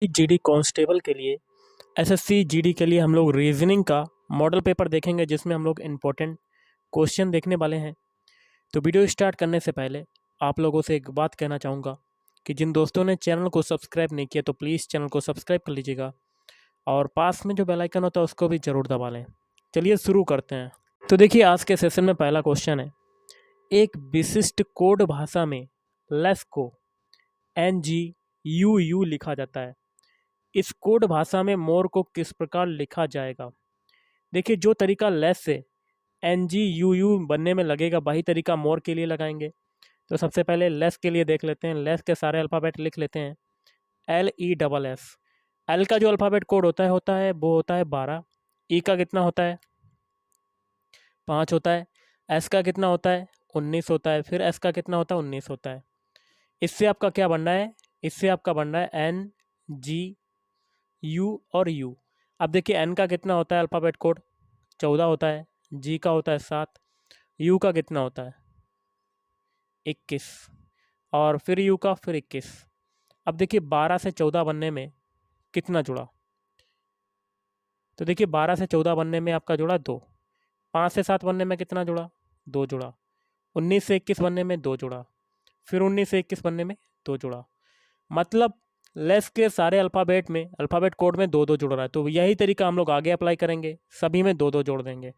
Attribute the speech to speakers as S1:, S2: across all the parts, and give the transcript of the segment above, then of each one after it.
S1: GD constable के लिए SSC GD के लिए हम लोग रीजनिंग का मॉडल पेपर देखेंगे जिसमें हम लोग इम्पोर्टेंट क्वेश्चन देखने वाले हैं। तो वीडियो स्टार्ट करने से पहले आप लोगों से एक बात कहना चाहूँगा कि जिन दोस्तों ने चैनल को सब्सक्राइब नहीं किया तो प्लीज़ चैनल को सब्सक्राइब कर लीजिएगा और पास में जो बेल आइकन होता है उसको भी ज़रूर दबा लें। चलिए शुरू करते हैं। तो देखिए आज के सेशन में पहला क्वेश्चन है, एक विशिष्ट कोड भाषा में लेस को NGUU लिखा जाता है। इस कोड भाषा में मोर को किस प्रकार लिखा जाएगा? देखिए जो तरीका लेस से NGUU बनने में लगेगा वही तरीका मोर के लिए लगाएंगे। तो सबसे पहले लेस के लिए देख लेते हैं। लेस के सारे अल्फ़ाबेट लिख लेते हैं। LESS। एल का जो अल्फ़ाबेट कोड होता है वो होता है 12। ई का कितना होता है? 5 होता है। एस का कितना होता है? 19 होता है। फिर एस का कितना होता है? 19 होता है। इससे आपका क्या बनना है? इससे आपका बन रहा है NGU और U। अब देखिए एन का कितना होता है अल्फ़ाबेट कोड? 14 होता है। जी का होता है 7। यू का कितना होता है? 21। और फिर यू का फिर 21। अब देखिए 12 से 14 बनने में कितना जुड़ा? तो देखिए 12 से 14 बनने में आपका जुड़ा 2। 5 से 7 बनने में कितना जुड़ा? 2 जुड़ा। 19 से 21 बनने में 2 जुड़ा। फिर 19 से 21 बनने में 2 जुड़ा। मतलब लेस के सारे अल्फ़ाबेट में अल्फ़ाबेट कोड में 2 2 जुड़ रहा है। तो यही तरीका हम लोग आगे अप्लाई करेंगे, सभी में 2 2 जोड़ देंगे।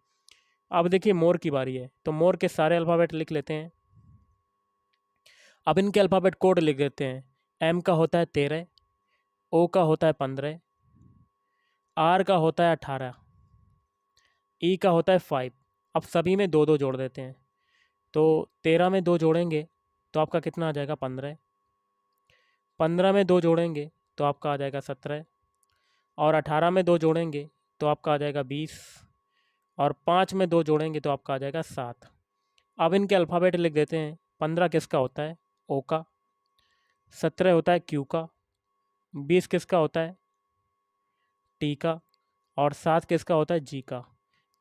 S1: अब देखिए मोर की बारी है, तो मोर के सारे अल्फ़ाबेट लिख लेते हैं। अब इनके अल्फ़ाबेट कोड लिख देते हैं। एम का होता है 13, ओ का होता है 15, आर का होता है 18, ई का होता है 5। अब सभी में 2 2 जोड़ देते हैं। तो 13 में 2 जोड़ेंगे तो आपका कितना आ जाएगा? 15। 15 में 2 जोड़ेंगे तो आपका आ जाएगा 17। और 18 में 2 जोड़ेंगे तो आपका आ जाएगा 20। और 5 में 2 जोड़ेंगे तो आपका आ जाएगा 7। अब इनके अल्फ़ाबेट लिख देते हैं। 15 किसका होता है? ओ का। 17 होता है क्यू का। 20 किसका होता है? टी का। और 7 किसका होता है? जी का।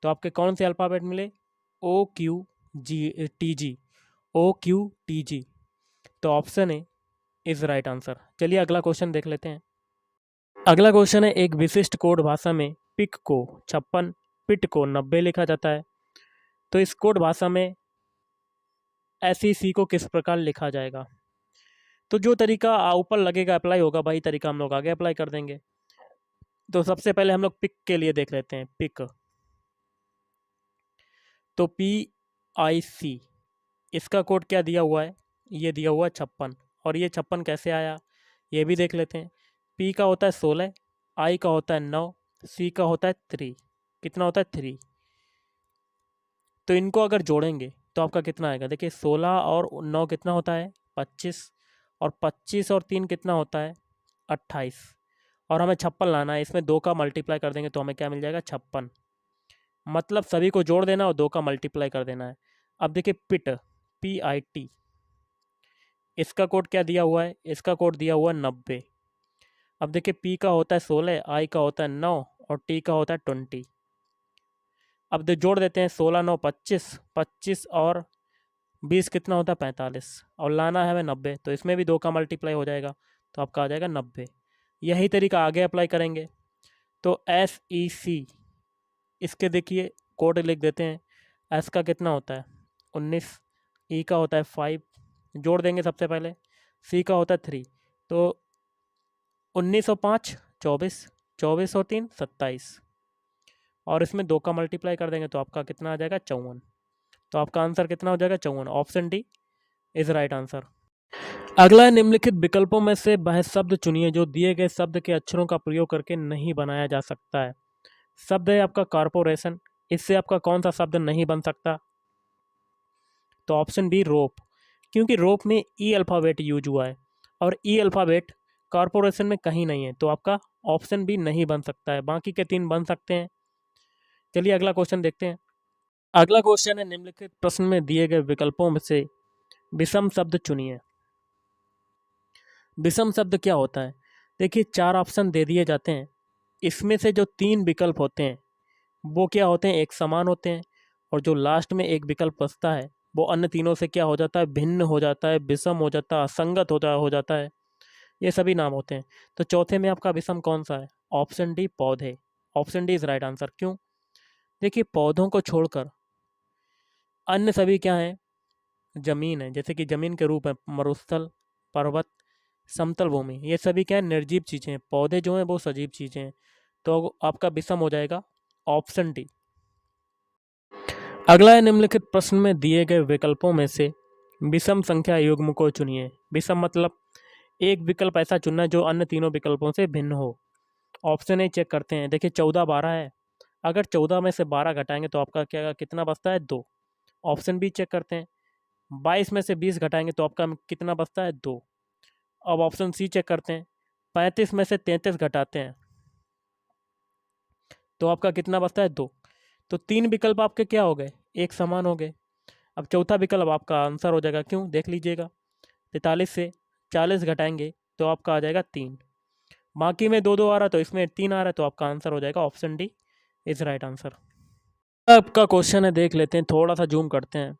S1: तो आपके कौन से अल्फ़ाबेट मिले? OQGTG। OQTG। तो option A is right answer. चलिए अगला क्वेश्चन देख लेते हैं। अगला क्वेश्चन है, एक विशिष्ट कोड भाषा में पिक को 56, पिट को 90 लिखा जाता है। तो इस कोड भाषा में SEC को किस प्रकार लिखा जाएगा? तो जो तरीका ऊपर लगेगा अप्लाई होगा वही तरीका हम लोग आगे अप्लाई कर देंगे। तो सबसे पहले हम लोग पिक के लिए देख लेते हैं। पिक, तो PIC, इसका कोड क्या दिया हुआ है? ये दिया हुआ है 56। और ये 56 कैसे आया ये भी देख लेते हैं। पी का होता है 16, आई का होता है 9, सी का होता है 3। कितना होता है? 3। तो इनको अगर जोड़ेंगे तो आपका कितना आएगा? देखिए 16 और 9 कितना होता है? 25। और 25 और 3 कितना होता है? 28। और हमें 56 लाना है। इसमें 2 का मल्टीप्लाई कर देंगे तो हमें क्या मिल जाएगा? 56। मतलब सभी को जोड़ देना और 2 का मल्टीप्लाई कर देना है। अब देखिए पिट, PIT, इसका कोड क्या दिया हुआ है? इसका कोड दिया हुआ है 90। अब देखिए पी का होता है 16, आई का होता है 9 और टी का होता है 20। अब जोड़ देते हैं 16 9 25, 25 और 20 कितना होता है? 45। और लाना है हमें 90, तो इसमें भी 2 का मल्टीप्लाई हो जाएगा तो आपका आ जाएगा 90। यही तरीका आगे अप्लाई करेंगे। तो SEC, इसके देखिए कोड लिख देते हैं। एस का कितना होता है? 19। ई का होता है 5, जोड़ देंगे सबसे पहले। सी का होता है 3। तो 19 और 5 24, 24 और 3 27। और इसमें 2 का मल्टीप्लाई कर देंगे तो आपका कितना आ जाएगा? 54। तो आपका आंसर कितना हो जाएगा? 54। Option D is right answer. अगला है, निम्नलिखित विकल्पों में से वह शब्द चुनिए जो दिए गए शब्द के अक्षरों का प्रयोग करके नहीं बनाया जा सकता है। शब्द है आपका कॉरपोरेशन। इससे आपका कौन सा शब्द नहीं बन सकता? तो ऑप्शन बी रोप, क्योंकि रोप में ई अल्फ़ाबेट यूज हुआ है और ई अल्फ़ाबेट कॉरपोरेशन में कहीं नहीं है। तो आपका ऑप्शन बी नहीं बन सकता है, बाकी के 3 बन सकते हैं। चलिए अगला क्वेश्चन देखते हैं। अगला क्वेश्चन है, निम्नलिखित प्रश्न में दिए गए विकल्पों में से विषम शब्द चुनिए। विषम शब्द क्या होता है? देखिए 4 ऑप्शन दे दिए जाते हैं। इसमें से जो 3 विकल्प होते हैं वो क्या होते हैं? एक समान होते हैं। और जो लास्ट में एक विकल्प बचता है वो अन्य तीनों से क्या हो जाता है? भिन्न हो जाता है, विषम हो जाता है, असंगत हो जाता है। ये सभी नाम होते हैं। तो चौथे में आपका विषम कौन सा है? ऑप्शन डी पौधे। Option D is right answer. क्यों? देखिए पौधों को छोड़कर अन्य सभी क्या हैं? जमीन है, जैसे कि जमीन के रूप है मरुस्थल, पर्वत, समतल भूमि, ये सभी क्या है? निर्जीव चीजें हैं। पौधे जो हैं वो सजीव चीजें हैं। तो आपका विषम हो जाएगा ऑप्शन डी। अगला है, निम्नलिखित प्रश्न में दिए गए विकल्पों में से विषम संख्या युग्म को चुनिए। विषम मतलब एक विकल्प ऐसा चुनना है जो अन्य तीनों विकल्पों से भिन्न हो। ऑप्शन ए चेक करते हैं। देखिए 14 12 है, अगर 14 में से 12 घटाएंगे तो आपका क्या कितना बचता है? 2। ऑप्शन बी चेक करते हैं। 22 में से 20 घटाएंगे तो आपका कितना बचता है? 2। अब ऑप्शन सी चेक करते हैं। 35 में से 33 घटाते हैं तो आपका कितना बचता है? 2। तो तीन विकल्प आपके क्या हो गए? एक समान हो गए। अब चौथा विकल्प आपका आंसर हो जाएगा। क्यों? देख लीजिएगा, 43 से 40 घटाएंगे तो आपका आ जाएगा 3। बाकी में 2 2 आ रहा है तो इसमें 3 आ रहा है, तो आपका आंसर हो जाएगा option D is right answer. आपका क्वेश्चन है, देख लेते हैं, थोड़ा सा जूम करते हैं।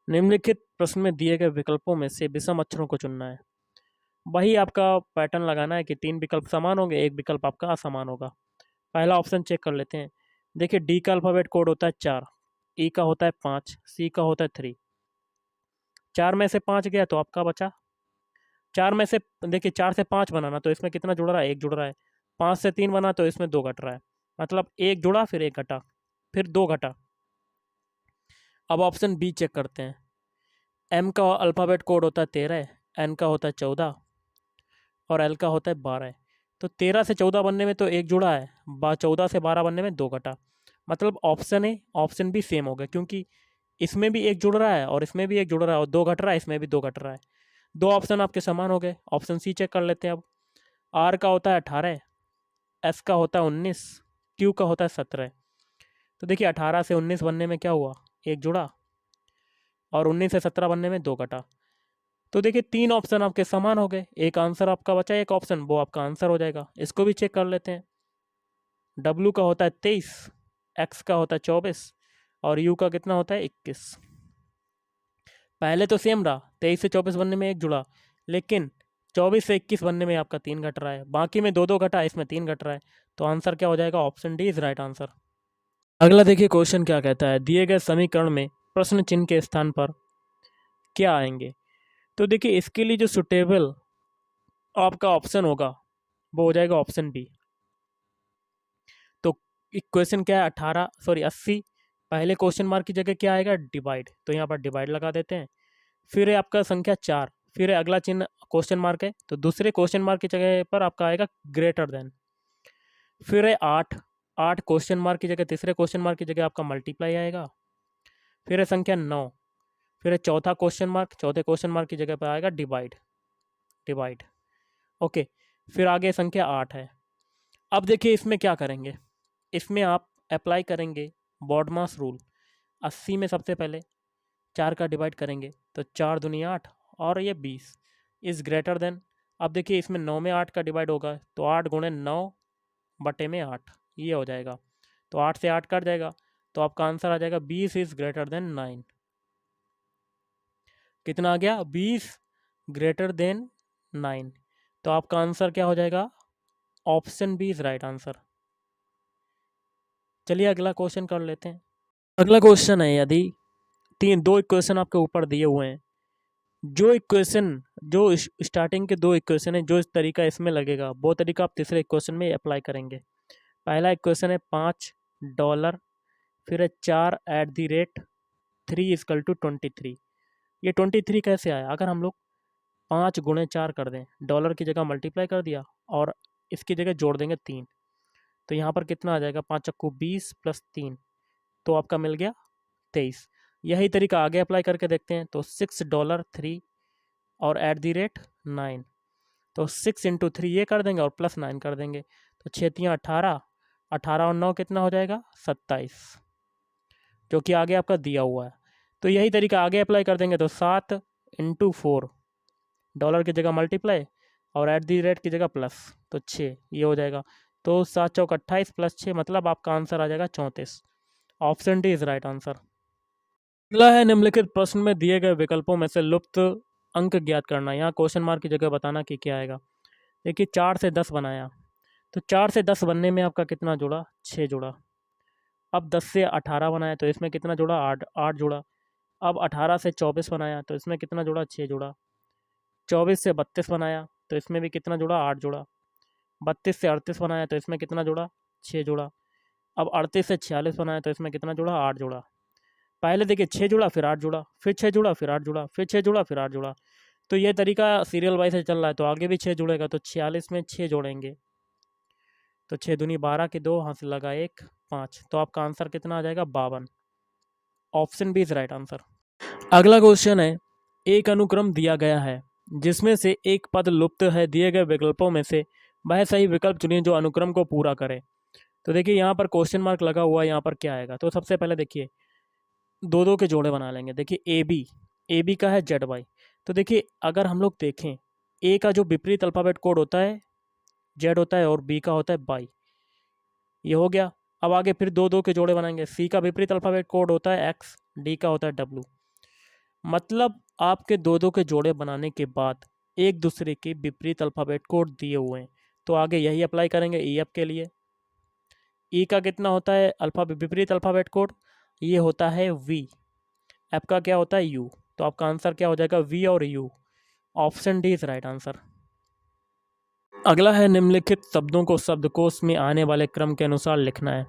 S1: निम्नलिखित प्रश्न में दिए गए विकल्पों में से विषम अक्षरों को चुनना है। वही आपका पैटर्न लगाना है कि 3 विकल्प समान होंगे, एक विकल्प आपका असमान होगा। पहला ऑप्शन चेक कर लेते हैं। देखिए डी का अल्फ़ाबेट कोड होता है 4, ई का होता है 5, सी का होता है 3। 4 में से 5 गया तो आपका बचा 4 में से, देखिए 4 से 5 बनाना तो इसमें कितना जुड़ रहा है? 1 जुड़ रहा है। 5 से 3 बना तो इसमें 2 घट रहा है। मतलब 1 जुड़ा फिर 1 घटा फिर 2 घटा। अब ऑप्शन बी चेक करते हैं। एम का अल्फ़ाबेट कोड होता है 13, एन का होता है 14 और एल का होता है 12। तो 13 से 14 बनने में तो 1 जुड़ा है, 14 से 12 बनने में 2 घटा। मतलब option A option B same हो गया, क्योंकि इसमें भी 1 जुड़ रहा है और इसमें भी 1 जुड़ रहा है और 2 घट रहा है, इसमें भी 2 घट रहा है। 2 ऑप्शन आपके समान हो गए। ऑप्शन सी चेक कर लेते हैं अब। आर का होता है 18, एस का होता है 19, क्यू का होता है 17। तो देखिए 18 से 19 बनने में क्या हुआ? 1 जुड़ा और 19 से 17 बनने में 2 घटा। तो देखिए 3 ऑप्शन आपके समान हो गए। एक आंसर आपका बचा, एक ऑप्शन, वो आपका आंसर हो जाएगा। इसको भी चेक कर लेते हैं। डब्ल्यू का होता है 23, एक्स का होता है 24 और यू का कितना होता है? 21। पहले तो सेम रहा, 23 से 24 बनने में 1 जुड़ा, लेकिन 24 से 21 बनने में आपका 3 घट रहा है। बाकी में 2 2 घटा, इसमें 3 घट रहा है। तो आंसर क्या हो जाएगा? Option D is right answer. अगला देखिए क्वेश्चन क्या कहता है। दिए गए समीकरण में प्रश्न चिन्ह के स्थान पर क्या आएंगे? तो देखिए इसके लिए जो सुटेबल आपका ऑप्शन होगा वो हो जाएगा ऑप्शन बी। तो इक्वेशन क्या है? 80। पहले क्वेश्चन मार्क की जगह क्या आएगा? डिवाइड। तो यहाँ पर डिवाइड लगा देते हैं। फिर है आपका संख्या 4, फिर है अगला चिन्ह क्वेश्चन मार्क है, तो दूसरे क्वेश्चन मार्क की जगह पर आपका आएगा ग्रेटर देन। फिर है 8, 8 क्वेश्चन मार्क की जगह, तीसरे क्वेश्चन मार्क की जगह आपका मल्टीप्लाई आएगा। फिर है संख्या 9, फिर है चौथा क्वेश्चन मार्क, चौथे क्वेश्चन मार्क की जगह पर आएगा डिवाइड। Divide okay. फिर आगे संख्या 8 है। अब देखिए इसमें क्या करेंगे, इसमें आप अप्लाई करेंगे बॉडमास रूल। 80 में सबसे पहले 4 का डिवाइड करेंगे तो 4 दूनी 8 और ये 20 इज़ ग्रेटर देन। अब देखिए इसमें 9 में 8 का डिवाइड होगा तो 8 गुणे 9 बटे में 8 ये हो जाएगा। तो 8 से 8 कट जाएगा तो आपका आंसर आ जाएगा 20 इज़ ग्रेटर देन 9। कितना आ गया? 20 ग्रेटर देन 9। तो आपका आंसर क्या हो जाएगा? Option B is right answer. चलिए अगला क्वेश्चन कर लेते हैं। अगला क्वेश्चन है, यदि दो इक्वेशन आपके ऊपर दिए हुए हैं, जो इक्वेशन, जो स्टार्टिंग के 2 इक्वेशन है, जो इस तरीका इसमें लगेगा वो तरीका आप तीसरे इक्वेशन में अप्लाई करेंगे। पहला इक्वेशन है $5, फिर है 4 at the rate 3 is equal to 23। ये 23 कैसे आया? अगर हम लोग 5 गुणे 4 कर दें, डॉलर की जगह मल्टीप्लाई कर दिया और इसकी जगह जोड़ देंगे 3, तो यहाँ पर कितना आ जाएगा? 5 चक्कू 20 प्लस 3, तो आपका मिल गया 23। यही तरीका आगे अप्लाई करके देखते हैं। तो $6 और एट दी रेट 9, तो 6 इंटू 3 ये कर देंगे और प्लस 9 कर देंगे, तो 6 18, 18 और 9 कितना हो जाएगा? 27, जो कि आगे आपका दिया हुआ है। तो यही तरीका आगे अप्लाई कर देंगे तो 7 इंटू 4, डॉलर की जगह मल्टीप्लाई और एट दी रेट की जगह प्लस, तो 6 ये हो जाएगा। तो 7 चौक 28 प्लस 6, मतलब आपका आंसर आ जाएगा 34। Option D is right answer. अगला है, निम्नलिखित प्रश्न में दिए गए विकल्पों में से लुप्त अंक ज्ञात करना। यहाँ क्वेश्चन मार्क की जगह बताना कि क्या आएगा। देखिए 4 से 10 बनाया, तो 4 से 10 बनने में आपका कितना जुड़ा, 6 जुड़ा। अब 10 से 18 बनाया तो इसमें कितना जुड़ा, 8 जुड़ा। अब 18 से 24 बनाया तो इसमें कितना जुड़ा, 6 जुड़ा। 24 से 32 बनाया तो इसमें भी कितना जुड़ा, 8 जुड़ा। 32 से 38 बनाया तो इसमें कितना जुड़ा, 6 जुड़ा। अब 38 से 46 बनाया तो इसमें कितना जुड़ा, 8 जुड़ा। पहले देखिए 6 जुड़ा, फिर 8 जुड़ा, फिर 6 जुड़ा, फिर 8 जुड़ा, फिर 6 जुड़ा, फिर 8 जुड़ा। तो ये तरीका सीरियल वाइज से चल रहा है, तो आगे भी 6 जुड़ेगा, तो 46 में 6 जोड़ेंगे, तो 6 दूनी 12 के 2, हाथ से लगा 1, 5। तो आपका आंसर कितना आ जाएगा, 52। Option B is right answer. अगला क्वेश्चन है, एक अनुक्रम दिया गया है जिसमें से एक पद लुप्त है, दिए गए विकल्पों में से वह सही विकल्प चुनिए जो अनुक्रम को पूरा करे। तो देखिए यहाँ पर क्वेश्चन मार्क लगा हुआ है, यहाँ पर क्या आएगा। तो सबसे पहले देखिए दो दो के जोड़े बना लेंगे। देखिए ए बी का है जेड वाई। तो देखिए अगर हम लोग देखें, ए का जो विपरीत अल्फ़ाबेट कोड होता है जेड होता है, और बी का होता है बाई। ये हो गया। अब आगे फिर दो दो के जोड़े बनाएंगे। सी का विपरीत अल्फ़ाबेट कोड होता है एक्स, डी का होता है डब्लू। मतलब आपके दो दो के जोड़े बनाने के बाद एक दूसरे के विपरीत अल्फ़ाबेट कोड दिए हुए हैं, तो आगे यही अप्लाई करेंगे ई एफ के लिए। ई का कितना होता है विपरीत अल्फ़ाबेट कोड, ये होता है वी। एफ का क्या होता है, यू। तो आपका आंसर क्या हो जाएगा, वी और you. Option D is right answer. अगला है, निम्नलिखित शब्दों को शब्दकोश में आने वाले क्रम के अनुसार लिखना है।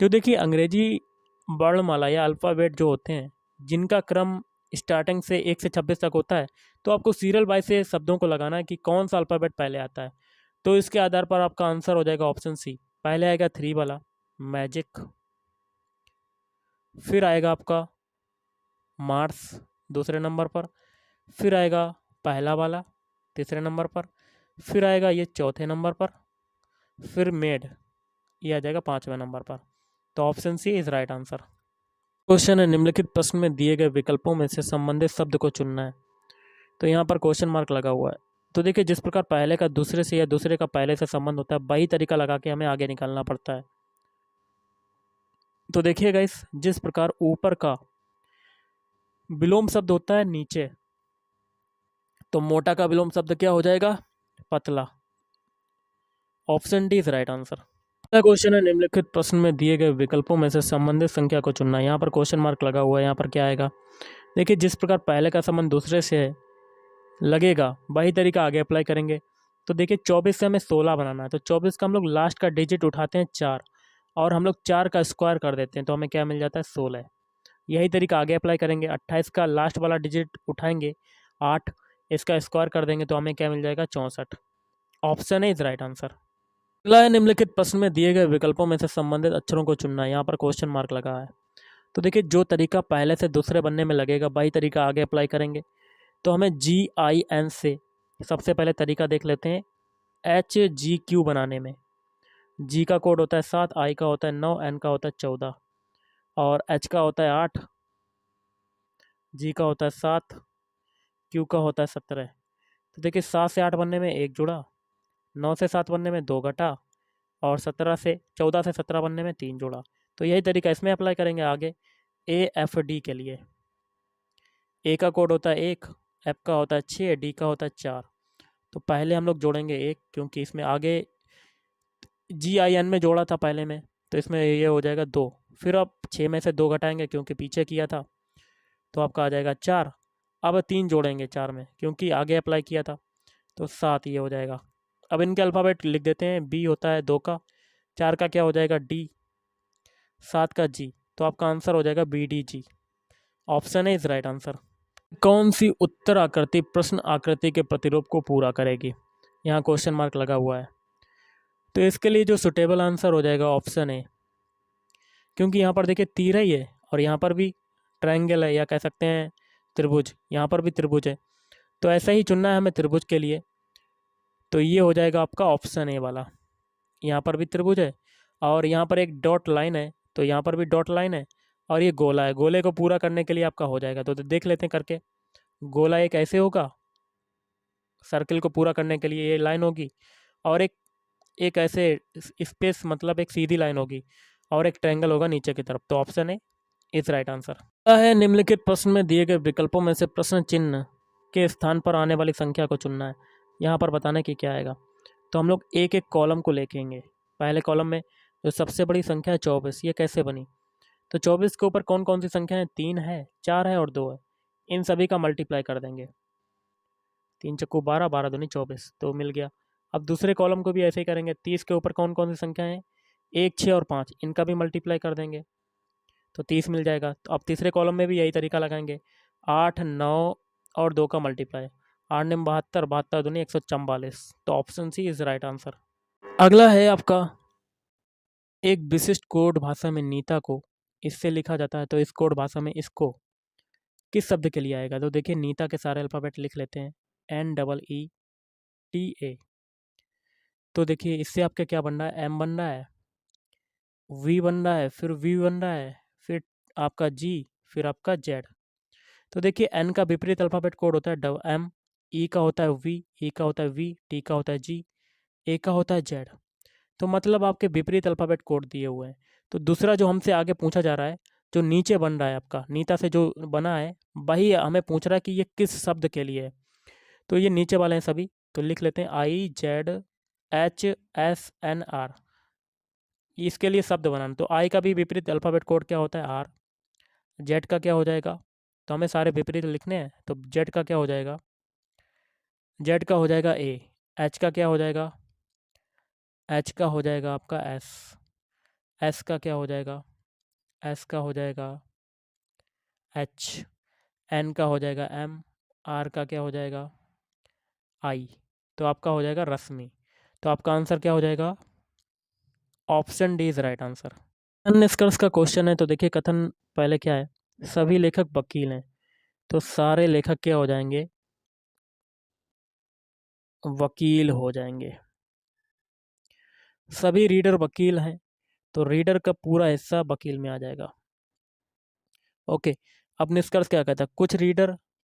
S1: तो देखिए अंग्रेजी वर्णमाला या अल्फ़ाबेट जो होते हैं जिनका क्रम स्टार्टिंग से 1 से 26 तक होता है, तो आपको सीरियल वाइज से शब्दों को लगाना है कि कौन सा अल्फ़ाबेट पहले आता है। तो इसके आधार पर आपका आंसर हो जाएगा ऑप्शन सी। पहले आएगा 3 वाला मैजिक, फिर आएगा आपका मार्स दूसरे नंबर पर, फिर आएगा पहला वाला तीसरे नंबर पर, फिर आएगा ये चौथे नंबर पर, फिर मेड, ये आ जाएगा 5वें नंबर पर। तो option C is right answer. Question है, निम्नलिखित प्रश्न में दिए गए विकल्पों में से संबंधित शब्द को चुनना है। तो यहाँ पर क्वेश्चन मार्क लगा हुआ है। तो देखिए जिस प्रकार पहले का दूसरे से या दूसरे का पहले से संबंध होता है, वही तरीका लगा के हमें आगे निकालना पड़ता है। तो देखिएगा इस जिस प्रकार ऊपर का विलोम शब्द होता है नीचे, तो मोटा का विलोम शब्द क्या हो जाएगा, पतला। Option D is right answer. अगला क्वेश्चन है, निम्नलिखित प्रश्न में दिए गए विकल्पों में से संबंधित संख्या को चुनना है। यहाँ पर क्वेश्चन मार्क लगा हुआ है, यहाँ पर क्या आएगा। देखिए जिस प्रकार पहले का संबंध दूसरे से है लगेगा, वही तरीका आगे अप्लाई करेंगे। तो देखिए 24 से हमें 16 बनाना है, तो 24 का हम लोग लास्ट का डिजिट उठाते हैं 4, और हम लोग 4 का स्क्वायर कर देते हैं, तो हमें क्या मिल जाता है, 16। यही तरीका आगे अप्लाई करेंगे। 28 का लास्ट वाला डिजिट उठाएंगे 8, इसका स्क्वायर कर देंगे तो हमें क्या मिल जाएगा, 64। Option A is right answer. अगला है, निम्नलिखित प्रश्न में दिए गए विकल्पों में से संबंधित अक्षरों को चुनना है। यहाँ पर क्वेश्चन मार्क लगा है। तो देखिए जो तरीका पहले से दूसरे बनने में लगेगा, वही तरीका आगे अप्लाई करेंगे। तो हमें GIN से सबसे पहले तरीका देख लेते हैं HGQ बनाने में। जी का कोड होता है 7, आई का होता है 9, एन का होता है 14, और एच का होता है 8, जी का होता है 7, क्यू का होता है 17। तो देखिए 7 से 8 बनने में 1 जुड़ा, 9 से 7 बनने में 2 घटा, और 14 से 17 बनने में 3 जोड़ा। तो यही तरीका इसमें अप्लाई करेंगे आगे AFD के लिए। ए का कोड होता है 1, एफ का होता है 6, डी का होता है 4। तो पहले हम लोग जोड़ेंगे 1, क्योंकि इसमें आगे GIN में जोड़ा था पहले में, तो इसमें ये हो जाएगा 2। फिर अब 6 में से 2 घटाएंगे क्योंकि पीछे किया था, तो आपका आ जाएगा 4। अब 3 जोड़ेंगे 4 में क्योंकि आगे अप्लाई किया था, तो 7 ये हो जाएगा। अब इनके अल्फ़ाबेट लिख देते हैं। बी होता है 2 का, 4 का क्या हो जाएगा, डी, 7 का जी। तो आपका आंसर हो जाएगा BDG। Option A is right answer. कौन सी उत्तर आकृति प्रश्न आकृति के प्रतिरूप को पूरा करेगी, यहाँ क्वेश्चन मार्क लगा हुआ है। तो इसके लिए जो सुटेबल आंसर हो जाएगा ऑप्शन ए, क्योंकि यहाँ पर देखिए तीर ही है और यहाँ पर भी ट्रायंगल है, या कह सकते हैं त्रिभुज, यहाँ पर भी त्रिभुज है। तो ऐसा ही चुनना है हमें त्रिभुज के लिए। तो ये हो जाएगा आपका ऑप्शन ए वाला। यहाँ पर भी त्रिभुज है और यहाँ पर एक डॉट लाइन है, तो यहाँ पर भी डॉट लाइन है, और ये गोला है। गोले को पूरा करने के लिए आपका हो जाएगा। तो देख लेते हैं करके। गोला एक ऐसे होगा, सर्किल को पूरा करने के लिए ये लाइन होगी, और एक एक ऐसे स्पेस मतलब एक सीधी लाइन होगी, और एक ट्रायंगल होगा नीचे की तरफ। तो option A is right answer. है, निम्नलिखित प्रश्न में दिए गए विकल्पों में से प्रश्न चिन्ह के स्थान पर आने वाली संख्या को चुनना है। यहाँ पर बताने की क्या आएगा। तो हम लोग एक एक कॉलम को लिखेंगे। पहले कॉलम में जो सबसे बड़ी संख्या है 24, ये कैसे बनी? तो 24 के ऊपर कौन कौन सी संख्या है? 3 है, 4 है और 2 है। इन सभी का मल्टीप्लाई कर देंगे। 3 चक्कू 12, 12 दूनी 24, तो मिल गया। अब दूसरे कॉलम को भी ऐसे ही करेंगे। 30 के ऊपर कौन कौन सी संख्या है? 1, 6 और 5, इनका भी मल्टीप्लाई कर देंगे तो 30 मिल जाएगा। तो अब तीसरे कॉलम में भी यही तरीका लगाएंगे। 8, 9 और 2 का मल्टीप्लाई। 8 9 72, 72 दूनी 144। तो option C is right answer. अगला है आपका, एक विशिष्ट कोड भाषा में नीता को इससे लिखा जाता है, तो इस कोड भाषा में इसको किस शब्द के लिए आएगा? तो देखिए नीता के सारे अल्फ़ाबेट लिख लेते हैं। NEETA। तो देखिए इससे आपका क्या बन रहा है? M बन रहा है, V बन रहा है, फिर V बन रहा है, फिर आपका G, फिर आपका Z। तो देखिए N का विपरीत अल्फ़ाबेट कोड होता है M, E का होता है V, E का होता है V, T का होता है G, A का होता है Z। तो मतलब आपके विपरीत अल्फ़ाबेट कोड दिए हुए हैं। तो दूसरा जो हमसे आगे पूछा जा रहा है, जो नीचे बन रहा है आपका नीता से जो बना है, वही हमें पूछ रहा है कि ये किस शब्द के लिए है। तो ये नीचे वाले हैं सभी, तो लिख लेते हैं IZHSNR। इसके लिए शब्द बनाना, तो आई का भी विपरीत अल्फ़ाबेट कोड क्या होता है? R। जेड का क्या हो जाएगा? तो हमें सारे विपरीत लिखने हैं, तो जेड का क्या हो जाएगा? जेड का हो जाएगा A। एच का क्या हो जाएगा? एच का हो जाएगा आपका S। एस का क्या हो जाएगा? एस का हो जाएगा H। एन का हो जाएगा M। आर का क्या हो जाएगा? I। तो आपका हो जाएगा रश्मि। तो आपका आंसर क्या हो जाएगा? Option D is right answer. निष्कर्ष का क्वेश्चन है, तो देखिए कथन पहले क्या है? सभी लेखक वकील हैं, तो सारे लेखक क्या हो जाएंगे? वकील हो जाएंगे। सभी रीडर वकील हैं, तो रीडर का पूरा हिस्सा वकील में आ जाएगा। ओके, अब निष्कर्ष क्या कहता है?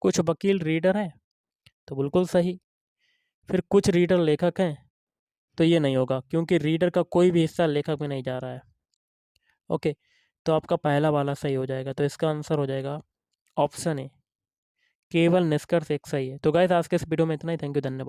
S1: कुछ वकील रीडर हैं, तो बिल्कुल सही। फिर कुछ रीडर लेखक हैं, तो ये नहीं होगा क्योंकि रीडर का कोई भी हिस्सा लेखक में नहीं जा रहा है। ओके, तो आपका पहला वाला सही हो जाएगा, तो इसका आंसर हो जाएगा ऑप्शन ए, केवल निष्कर्ष एक सही है। तो गाइस आज के इस वीडियो में इतना ही। थैंक यू, धन्यवाद।